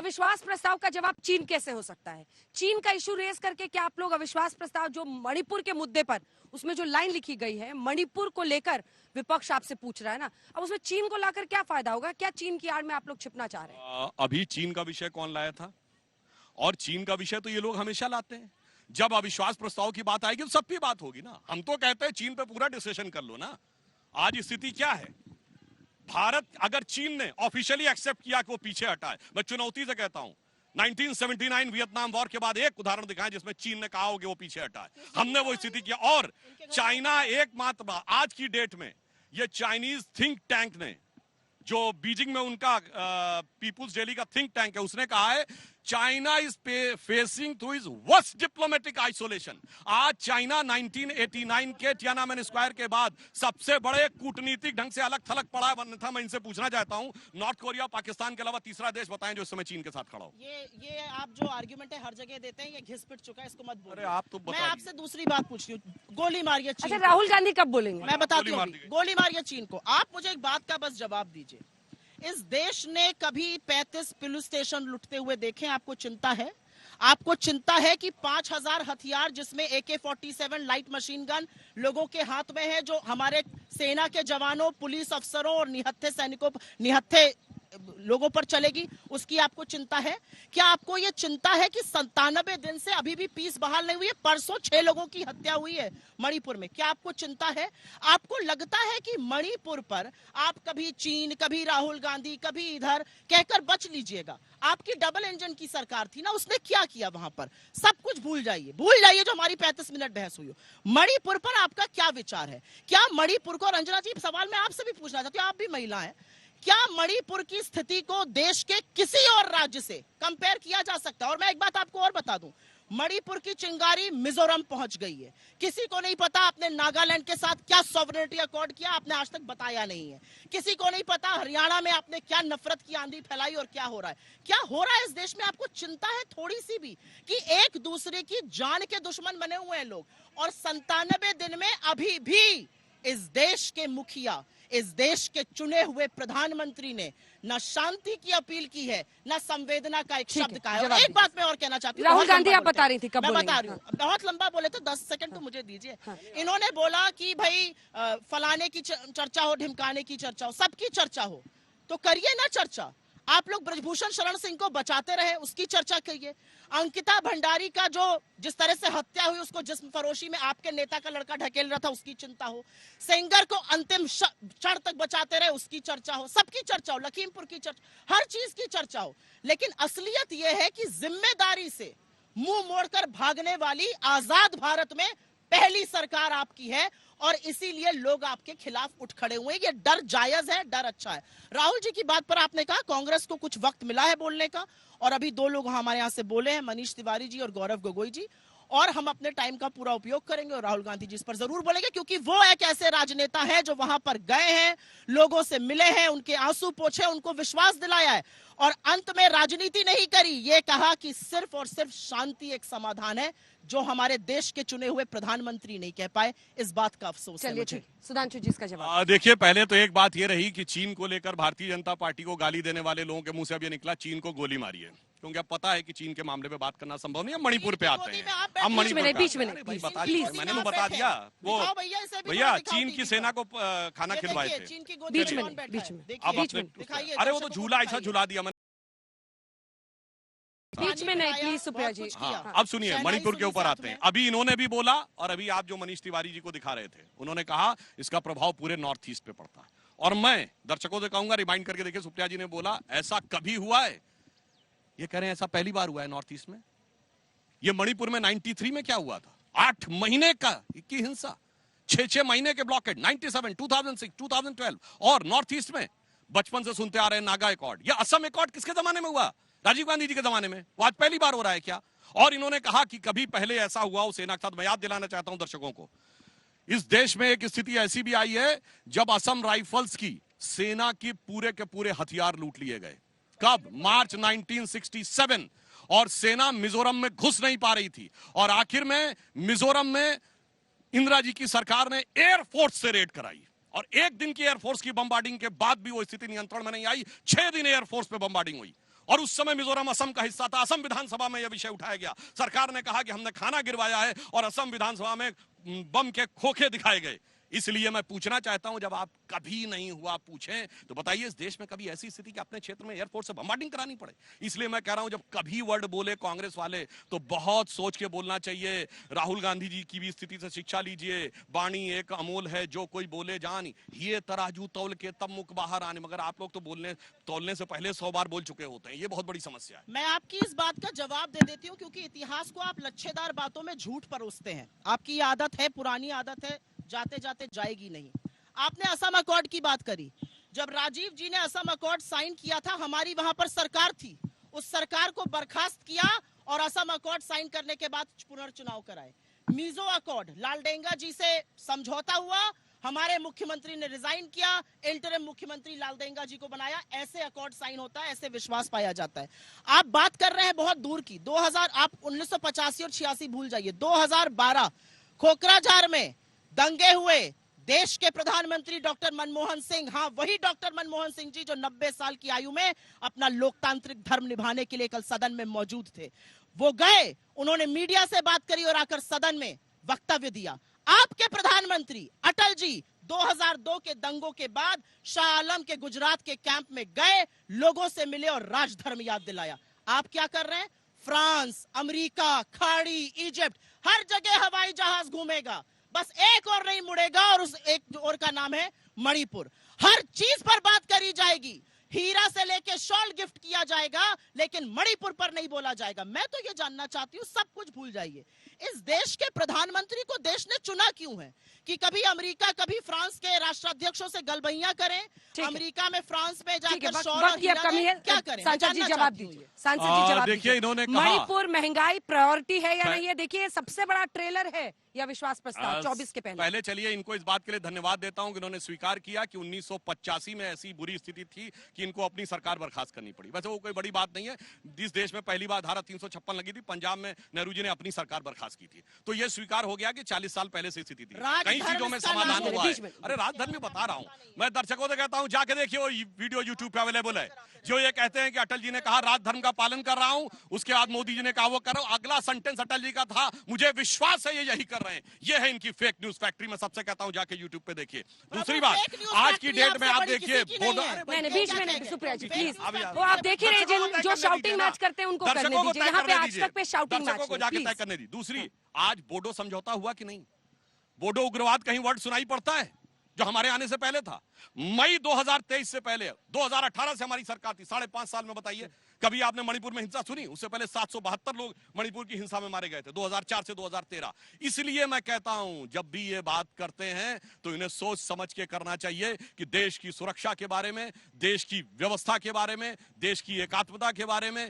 अविश्वास प्रस्ताव का जवाब चीन कैसे हो सकता है? चीन का इशू रेस करके क्या आप लोग अविश्वास प्रस्ताव जो मणिपुर के मुद्दे पर उसमें जो लाइन लिखी गई है मणिपुर को लेकर विपक्ष आपसे पूछ रहा है ना, अब उसमें चीन को लाकर क्या फायदा होगा? क्या चीन की आड़ में आप लोग छिपना चाह रहे हैं? अभी चीन का विषय कौन लाया था? और चीन का विषय तो ये लोग हमेशा लाते हैं। जब अविश्वास प्रस्ताव की बात आएगी तो सबकी बात होगी ना। हम तो कहते हैं चीन पे पूरा डिस्कशन कर लो ना। आज स्थिति क्या है? भारत अगर चीन ने ऑफिशियली एक्सेप्ट किया कि वो पीछे हटा है, मैं चुनौती से कहता हूं 1979 वियतनाम वॉर के बाद एक उदाहरण दिखाएं जिसमें चीन ने कहा हो कि वो पीछे हटा है। हमने वो स्थिति किया। और चाइना एकमात्र आज की डेट में ये चाइनीज थिंक टैंक ने जो बीजिंग में उनका पीपुल्स डेली का थिंक टैंक है उसने कहा है China is facing through is worst diplomatic isolation. आज चाइना 1989 के तियानामेन स्क्वायर के बाद सबसे बड़े कूटनीतिक ढंग से अलग थलग पड़ा है। था मैं इनसे पूछना चाहता हूं नॉर्थ कोरिया पाकिस्तान के अलावा तीसरा देश बताएं जो इस समय चीन के साथ खड़ा हो। ये आप जो आर्ग्यूमेंट है हर जगह देते हैं, ये घिस पिट चुका है, इसको मत बोलिए। आप तो मैं आपसे दूसरी बात पूछ रही हूँ, गोली मारिए चीन। अच्छा, राहुल गांधी कब बोलेंगे? मैं बताती हूँ, गोली मारिए चीन को। आप मुझे एक बात का बस जवाब दीजिए, इस देश ने कभी 35 पुलिस स्टेशन लुटते हुए देखे? आपको चिंता है? आपको चिंता है कि 5000 हथियार जिसमें AK-47 लाइट मशीन गन लोगों के हाथ में है, जो हमारे सेना के जवानों, पुलिस अफसरों और निहत्थे सैनिकों, निहत्थे लोगों पर चलेगी, उसकी आपको चिंता है? क्या आपको यह चिंता है कि 97 दिन से अभी भी पीस बहाल नहीं हुई है? परसों 6 लोगों की हत्या हुई है मणिपुर में। क्या आपको चिंता है? आपको लगता है कि मणिपुर पर आप कभी चीन, कभी राहुल गांधी, कभी इधर कहकर बच लीजिएगा? आपकी डबल इंजन की सरकार थी ना, उसने क्या किया वहां पर? सब कुछ भूल जाइए जो हमारी 35 मिनट बहस हुई हो। मणिपुर पर आपका क्या विचार है? क्या मणिपुर को, रंजना जी सवाल मैं आपसे भी पूछना चाहती हूँ, आप भी महिला हैं, क्या मणिपुर की स्थिति को देश के किसी और राज्य से कंपेयर किया जा सकता है? और मैं एक बात आपको और बता दूं, मणिपुर की चिंगारी मिजोरम पहुंच गई है। किसी को नहीं पता आपने नागालैंड के साथ क्या सॉवरेनिटी अकॉर्ड किया, आपने आज तक बताया नहीं है। किसी को नहीं पता हरियाणा में आपने क्या नफरत की आंधी फैलाई और क्या हो रहा है। क्या हो रहा है इस देश में? आपको चिंता है थोड़ी सी भी कि एक दूसरे की जान के दुश्मन बने हुए हैं लोग? और 97 दिन में अभी भी इस देश के मुखिया, इस देश के चुने हुए प्रधानमंत्री ने न शांति की अपील की है, न संवेदना का एक शब्द कहा है। और एक बात मैं और कहना चाहती हूँ, राहुल गांधी आप बता रही थी, कब मैं बोलेंगे? बता रही हूँ, बहुत लंबा बोले तो 10 सेकंड तो मुझे दीजिए। इन्होंने बोला कि भाई फलाने की चर्चा हो, ढिमकाने की चर्चा हो, सबकी चर्चा हो तो करिए ना चर्चा। आप लोग ब्रजभूषण शरण सिंह को बचाते रहे, उसकी चर्चा करिए। अंकिता भंडारी का जो जिस तरह से हत्या हुई, उसको जिस्म फरोशी में आपके नेता का लड़का ढकेल रहा था, उसकी चिंता हो। सेंगर को अंतिम क्षण तक बचाते रहे, उसकी चर्चा हो। सबकी चर्चा हो, लखीमपुर की चर्चा, हर चीज की चर्चा हो। लेकिन असलियत यह है कि जिम्मेदारी से मुंह मोड़कर भागने वाली आजाद भारत में पहली सरकार आपकी है और इसीलिए लोग आपके खिलाफ उठ खड़े हुए। ये डर जायज है, डर अच्छा है। राहुल जी की बात पर आपने कहा कांग्रेस को कुछ वक्त मिला है बोलने का, और अभी 2 लोग हमारे यहां से बोले हैं, मनीष तिवारी जी और गौरव गोगोई जी, और हम अपने टाइम का पूरा उपयोग करेंगे और राहुल गांधी जी इस पर जरूर बोलेंगे, क्योंकि वो एक ऐसे राजनेता है जो वहां पर गए हैं, लोगों से मिले हैं, उनके आंसू पोंछे, उनको विश्वास दिलाया है और अंत में राजनीति नहीं करी, ये कहा कि सिर्फ और सिर्फ शांति एक समाधान है, जो हमारे देश के चुने हुए प्रधानमंत्री नहीं कह पाए। इस बात का अफसोस है मुझे। सुधांशु जी इसका जवाब। देखिए, पहले तो एक बात ये रही कि चीन को लेकर भारतीय जनता पार्टी को गाली देने वाले लोगों के मुंह से अब ये निकला चीन को गोली मारी है, क्योंकि अब पता है कि चीन के मामले में बात करना संभव नहीं है। मणिपुर पे आते हैं, हम मणिपुर बीच में मैंने तो बता दिया। वो भैया चीन की सेना को खाना खिलवाए थे बीच में। अरे वो तो झूला ऐसा झूला दिया मैंने। बीच में नहीं, प्लीज सुप्रिया जी। हाँ, अब सुनिए, मणिपुर के ऊपर आते हैं। अभी इन्होंने भी बोला और अभी आप जो मनीष तिवारी जी को दिखा रहे थे, उन्होंने कहा इसका प्रभाव पूरे नॉर्थ ईस्ट पे पड़ता है। और मैं दर्शकों से कहूंगा, रिमाइंड करके देखिए, सुप्रिया जी ने बोला ऐसा कभी हुआ है? ये कह रहे हैं ऐसा पहली बार हुआ है नॉर्थ ईस्ट में। ये मणिपुर में 93 में क्या हुआ था? 8 महीने की हिंसा, 6 महीने के ब्लॉकेड, 97, 2006, 2012। और नॉर्थ ईस्ट में बचपन से सुनते आ रहे हैं नागा एकॉर्ड। या असम एकॉर्ड किसके जमाने में हुआ? राजीव गांधी जी के जमाने में। वो आज पहली बार हो रहा है क्या? और इन्होंने कहा कि कभी पहले ऐसा हुआ हो सेना के साथ। मैं याद दिलाना चाहता हूं दर्शकों को, इस देश में एक स्थिति ऐसी भी आई है जब असम राइफल्स की सेना की पूरे के पूरे हथियार लूट लिए गए। कब? मार्च 1967। और सेना मिजोरम में घुस नहीं पा रही थी और आखिर में मिजोरम में इंदिरा जी की सरकार ने एयरफोर्स से रेड कराई और 1 दिन की एयरफोर्स की बम्बार्डिंग के बाद भी वो स्थिति नियंत्रण में नहीं आई। 6 दिन एयरफोर्स पे बम्बार्डिंग हुई और उस समय मिजोरम असम का हिस्सा था। असम विधानसभा में यह विषय उठाया गया, सरकार ने कहा कि हमने खाना गिरवाया है और असम विधानसभा में बम के खोखे दिखाए गए। इसलिए मैं पूछना चाहता हूं, जब आप कभी नहीं हुआ पूछें तो बताइए इस देश में कभी ऐसी स्थिति कि अपने क्षेत्र में एयरफोर्स से बम्बार्डिंग करानी पड़े। इसलिए मैं कह रहा हूं जब कभी वर्ड बोले कांग्रेस वाले तो बहुत सोच के बोलना चाहिए। राहुल गांधी जी की भी स्थिति से शिक्षा लीजिए, वाणी एक अमोल है जो कोई बोले जान, ये तराजू तौल के तब मुख बाहर आने। मगर आप लोग तो बोलने तौलने से पहले 100 बार बोल चुके होते हैं, ये बहुत बड़ी समस्या है। मैं आपकी इस बात का जवाब दे देती हूं क्योंकि इतिहास को आप लच्छेदार बातों में झूठ परोसते हैं। आपकी ये आदत है, पुरानी आदत है, जाते जाते जाएगी नहीं। आपने असम अकॉर्ड की बात करी। जब राजीव जी ने असम अकॉर्ड साइन किया था, हमारी वहां पर सरकार थी, उस सरकार को बर्खास्त किया और असम अकॉर्ड साइन करने के बाद पुनर्चुनाव कराए। मिजो अकॉर्ड, लालडेंगा जी से समझौता हुआ, हमारे मुख्यमंत्री ने रिजाइन किया, इंटरिम मुख्यमंत्री लालडेंगा जी को बनाया। ऐसे अकॉर्ड साइन होता है, ऐसे विश्वास पाया जाता है। आप बात कर रहे हैं बहुत दूर की, 2000, आप 1985 और 86 भूल जाइए। 2012 कोकराझार में दंगे हुए, देश के प्रधानमंत्री डॉक्टर मनमोहन सिंह, हाँ वही डॉक्टर मनमोहन सिंह जी जो 90 साल की आयु में अपना लोकतांत्रिक धर्म निभाने के लिए कल सदन में मौजूद थे, वो गए, उन्होंने मीडिया से बात करी और आकर सदन में वक्तव्य दिया। आपके प्रधानमंत्री अटल जी 2002 के दंगों के बाद शाह आलम के गुजरात के कैंप में गए, लोगों से मिले और राजधर्म याद दिलाया। आप क्या कर रहे हैं? फ्रांस, अमेरिका, खाड़ी, इजिप्ट, हर जगह हवाई जहाज घूमेगा, बस एक और नहीं मुड़ेगा और उस एक और का नाम है मणिपुर। हर चीज पर बात करी जाएगी, हीरा से लेके शॉल गिफ्ट किया जाएगा, लेकिन मणिपुर पर नहीं बोला जाएगा। मैं तो ये जानना चाहती हूं, सब कुछ भूल जाइए, इस देश के प्रधानमंत्री को देश ने चुना क्यों है? कि कभी अमेरिका, कभी फ्रांस के राष्ट्राध्यक्षों से गलबैया करें, अमेरिका में, फ्रांस में जाकर शॉल और हीरा में क्या करें? सांसद जी जवाब दीजिए, सांसद जी जवाब देखिए, इन्होंने कहा मणिपुर महंगाई प्रायोरिटी है या नहीं है। देखिए सबसे बड़ा ट्रेलर है या विश्वास प्रस्ताव 24 के पहले। चलिए इनको इस बात के लिए धन्यवाद देता हूं कि इन्होंने स्वीकार किया कि 1985 में ऐसी बुरी स्थिति थी कि इनको अपनी सरकार बर्खास्त करनी पड़ी। वैसे वो कोई बड़ी बात नहीं है, इस देश में पहली बार धारा 356 लगी थी, पंजाब में नेहरू जी ने अपनी सरकार बर्खास्त की थी, तो ये स्वीकार हो गया कि 40 साल पहले से स्थिति थी, कई चीजों में समाधान हुआ है। अरे राजधर्म बता रहा हूं मैं, दर्शकों से कहता हूं जाके देखिए, वो वीडियो यूट्यूब पे अवेलेबल है। जो ये कहते हैं कि अटल जी ने कहा राजधर्म का पालन कर रहा हूं, उसके बाद मोदी जी ने कहा वो कर रहा हूं, अगला सेंटेंस अटल जी का था मुझे विश्वास है ये यही कर रहे हैं। ये है इनकी फेक न्यूज फैक्ट्री। मैं सबसे कहता हूं जाके यूट्यूब पे देखिए। दूसरी बात, आज की डेट में आप देखिए, बीच में नहीं, सुप्रिया जी प्लीज, वो आप देख ही रहे, जो शाउटिंग मैच करते हैं उनको करने दीजिए। यहाँ पे आज तक पे शाउटिंग मैच को जाके तय करने दी। दूसरी, आज बोडो समझौता हुआ कि नहीं? बोडो उग्रवाद कहीं वर्ड सुनाई पड़ता है जो हमारे आने से पहले था? मई 2023 से पहले, 2018 से हमारी सरकार थी, 5.5 साल में बताइए कभी आपने मणिपुर में हिंसा सुनी? उससे पहले 772 लोग मणिपुर की हिंसा में मारे गए थे 2004 से 2013। इसलिए मैं कहता हूं जब भी ये बात करते हैं तो इन्हें सोच समझ के करना चाहिए कि देश की सुरक्षा के बारे में, देश की व्यवस्था के बारे में, देश की एकात्मता के बारे में,